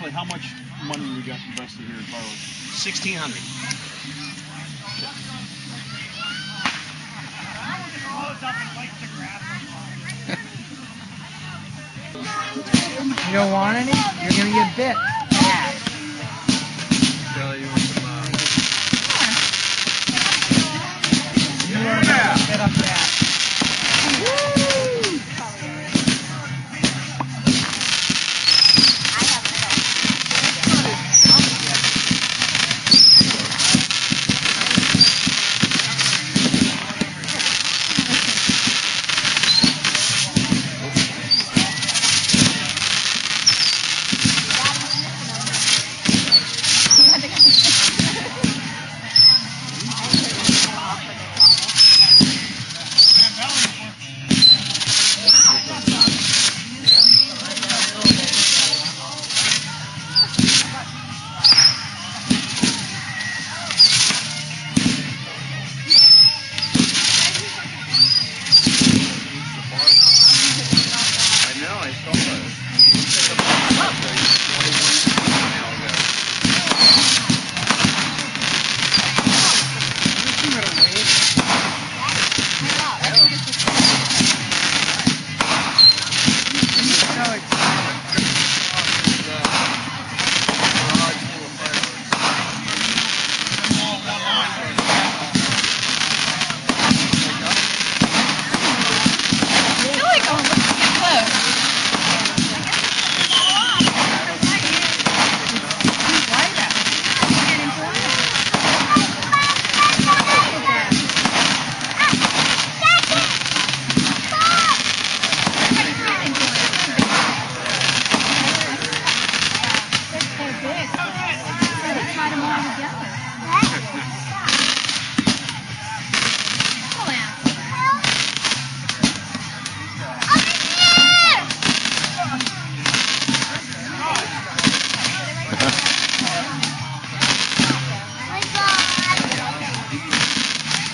roughly how much money we got invested here in fireworks? $1,600. You don't want any? You're going to get bit. Yeah. Billy, you want some, You want to get up that.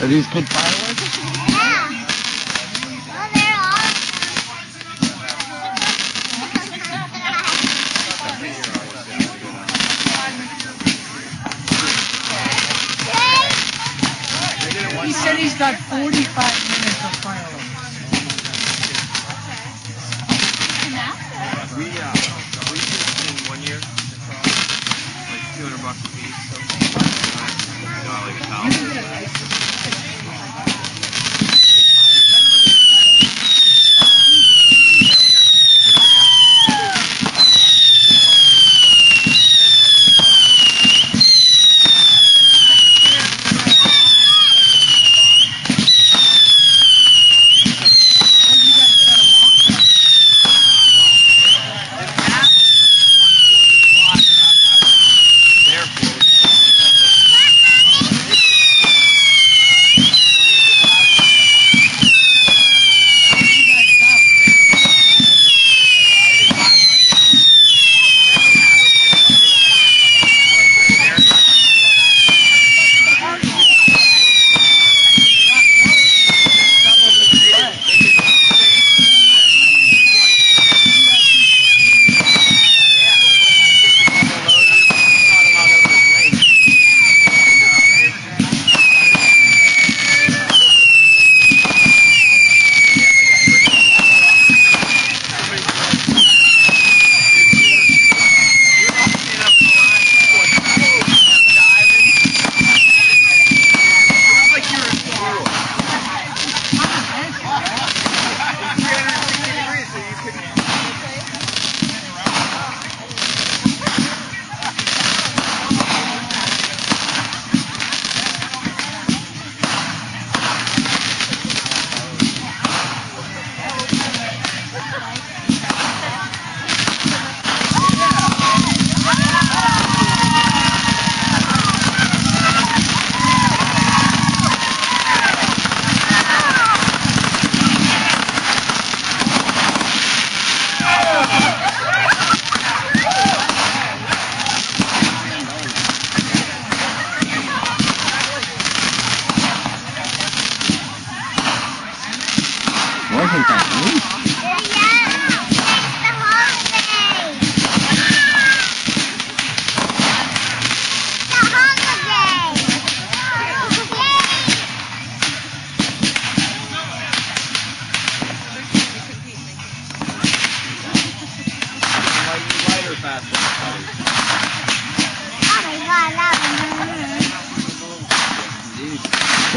Are these good fireworks? Yeah. Well, they're all. He said he's got 45 minutes of fireworks. we just in 1 year, like $200 a piece. So, like $1,000.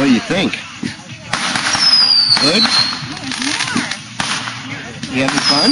What do you think? Good? You having fun?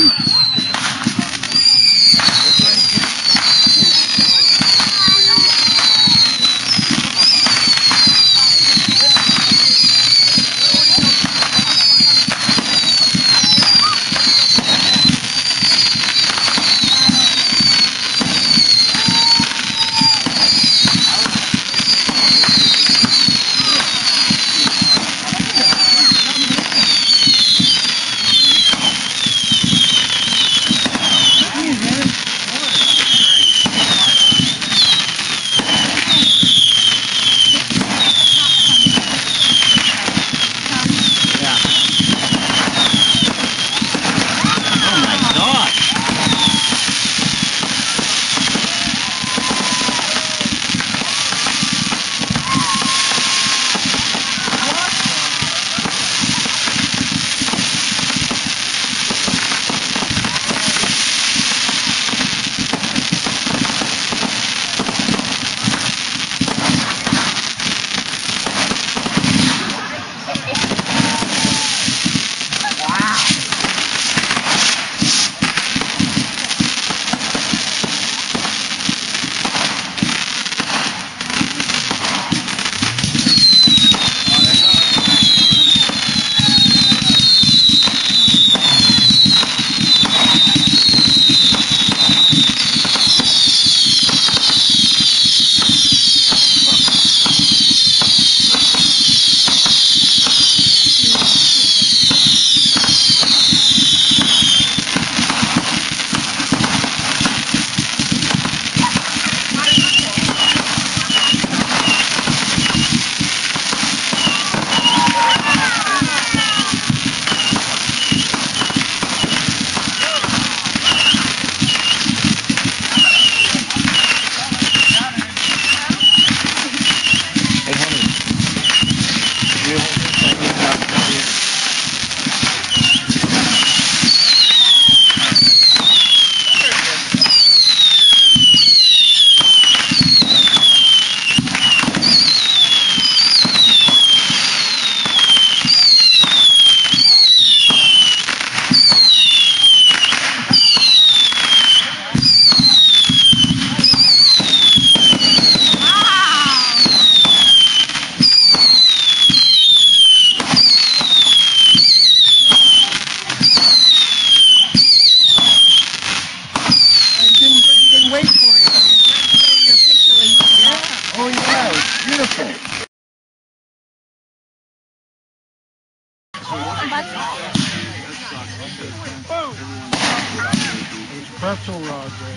Pretzel rods right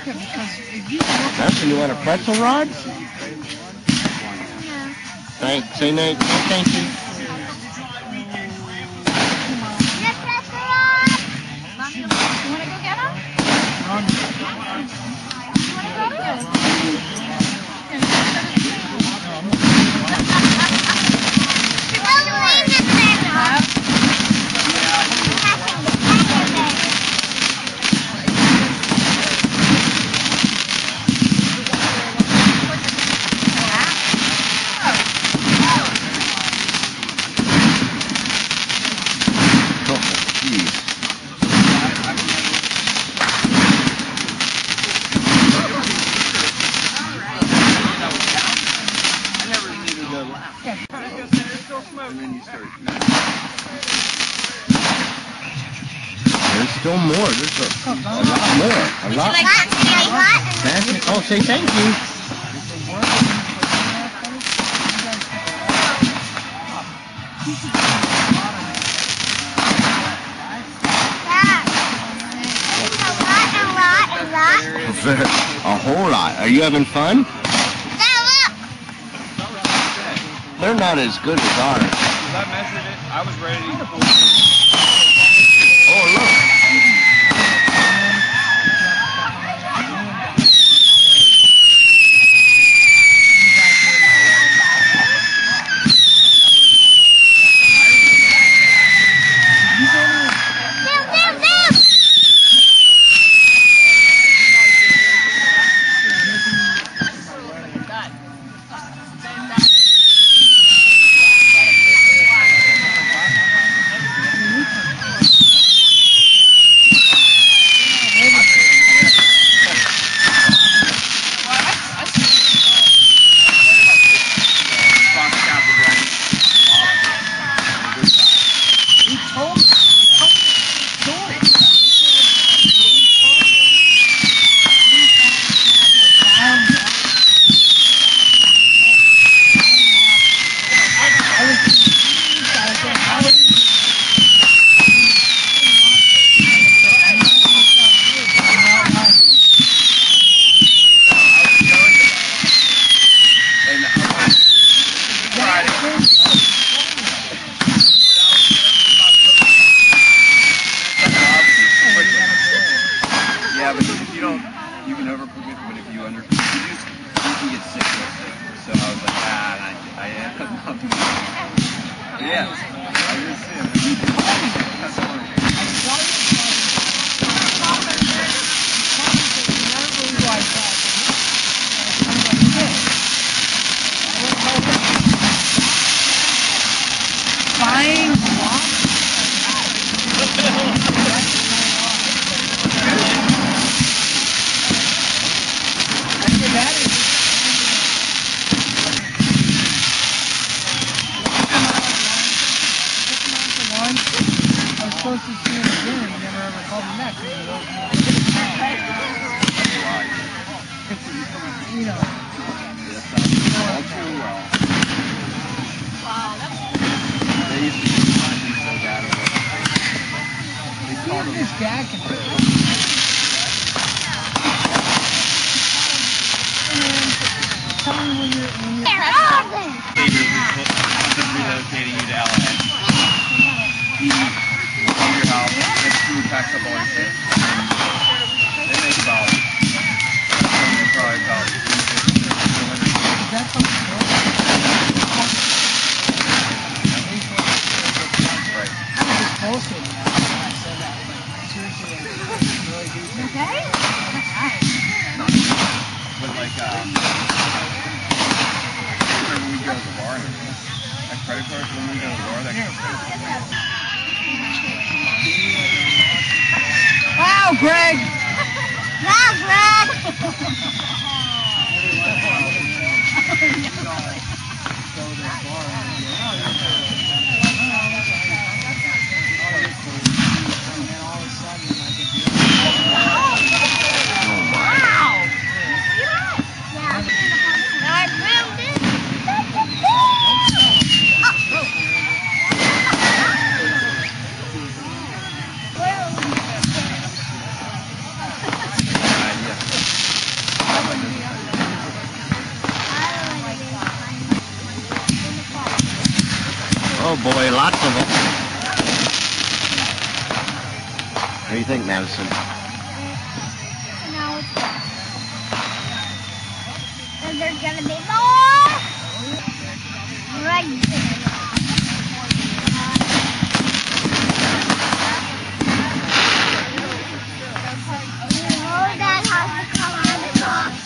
there. That's when you want a pretzel rod? Say no, thank you. You want to go get them? You want to go? There's still more. There's a lot more. A lot. Oh, say thank you. A whole lot. Are you having fun? They're not as good as ours. I measured it. I was ready to pull it. Oh, look. That. Yeah. I just see him. That's funny. Fine. After that, I was supposed to see him again, and he never ever called me back. You know. All too well. They used to be so bad at it. They See called if him. this guy can. Tell me when you're. Relocating you to LA. From your house, get food, packs up all your shit. They make about, probably about Is that something else? right. I was just bullshitting that when I said that. Like, seriously, like, really do think. Okay? But like, when we go to the bar and everything, like credit cards, when we go to the bar, that Wow, Greg! Wow, Greg! Oh boy, lots of them. What do you think, Madison? No, it's not. And there's gonna be more! Right there. Dad has to call on the cops.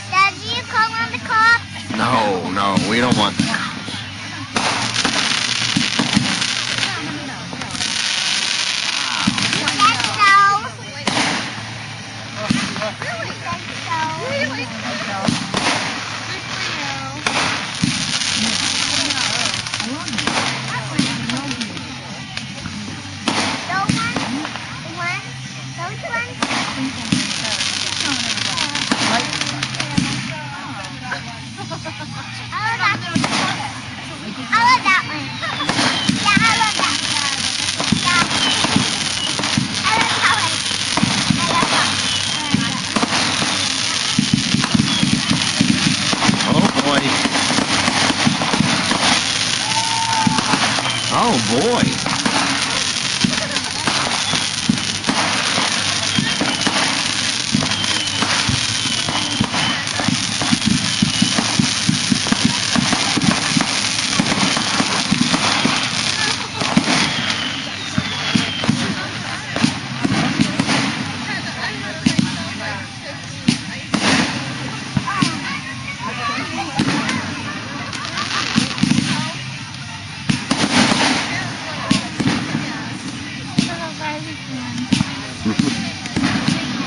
Dad, do you call on the cops? No, we don't want that. Oh boy.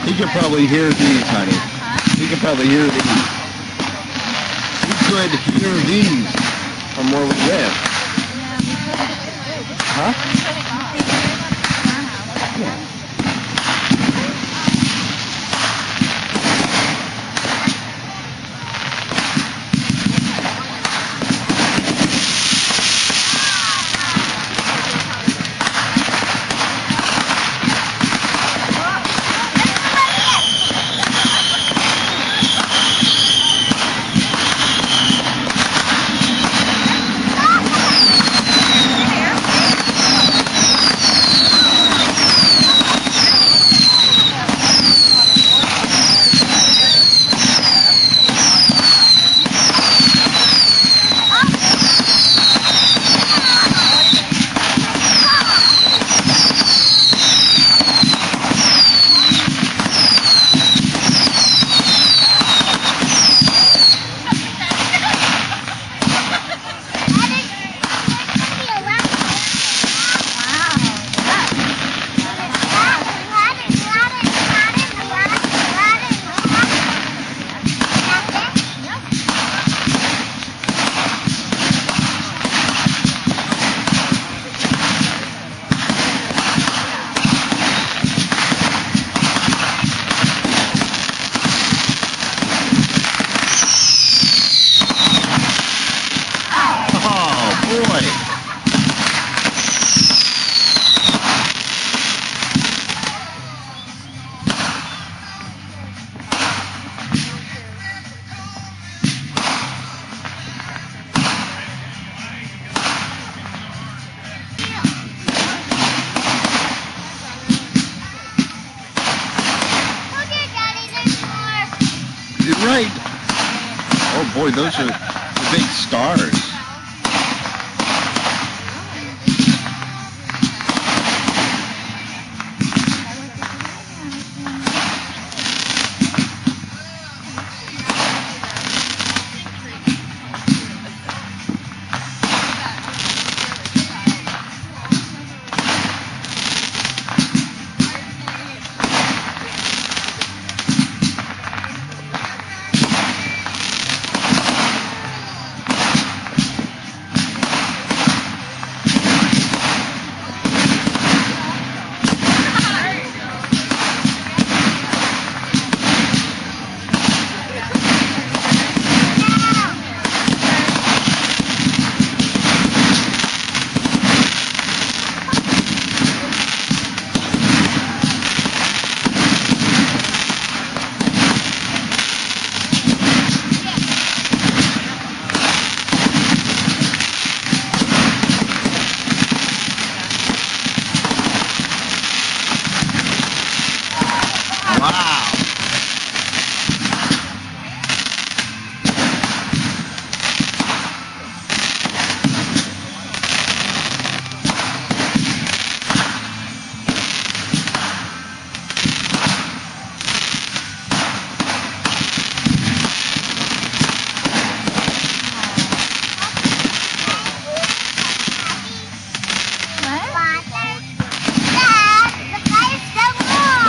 He could probably hear these, honey. He could probably hear these. He could hear these from where we live. Huh? Yeah. Boy, those are the big stars.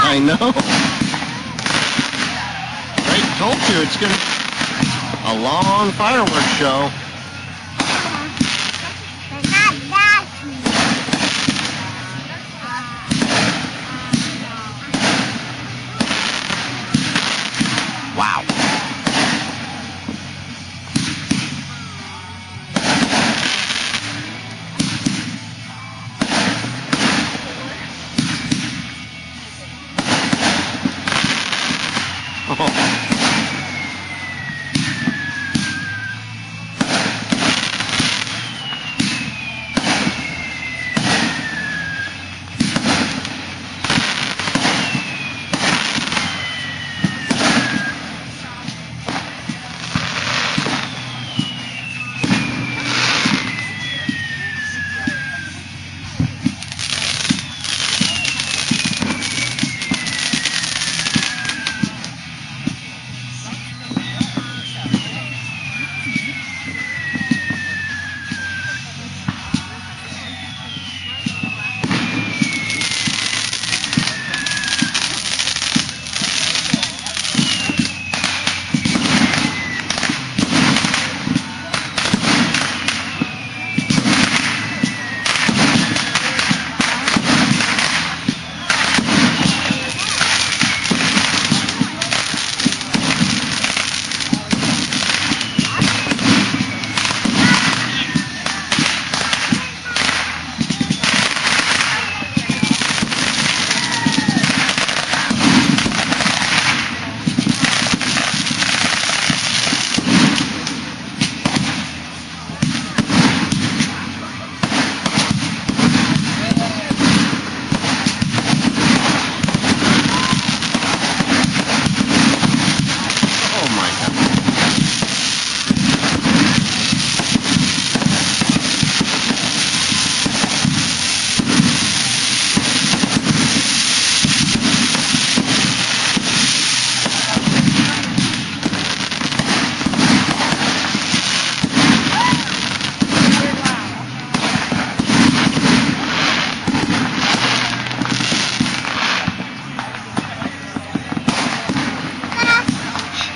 I know. Right, told you it's gonna be a long fireworks show. Wow. Oh.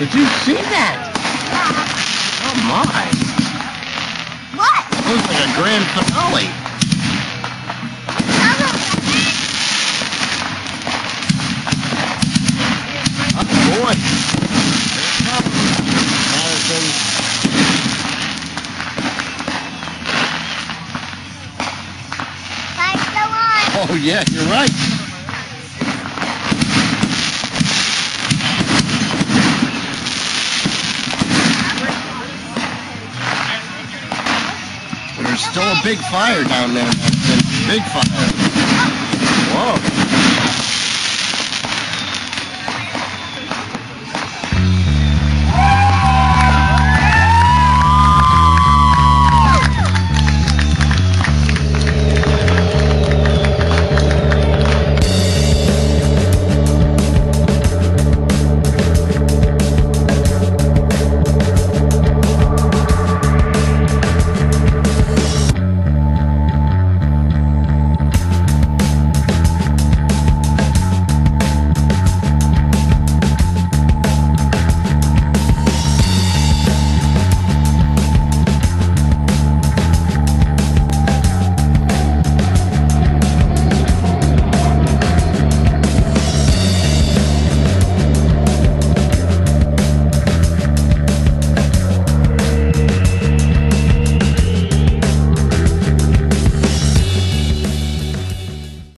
Did you see that? Oh my. What? It looks like a grand finale. Oh boy. Here it comes. Madison. Time's still on. Oh yeah, you're right. There's still a big fire down there. Big fire.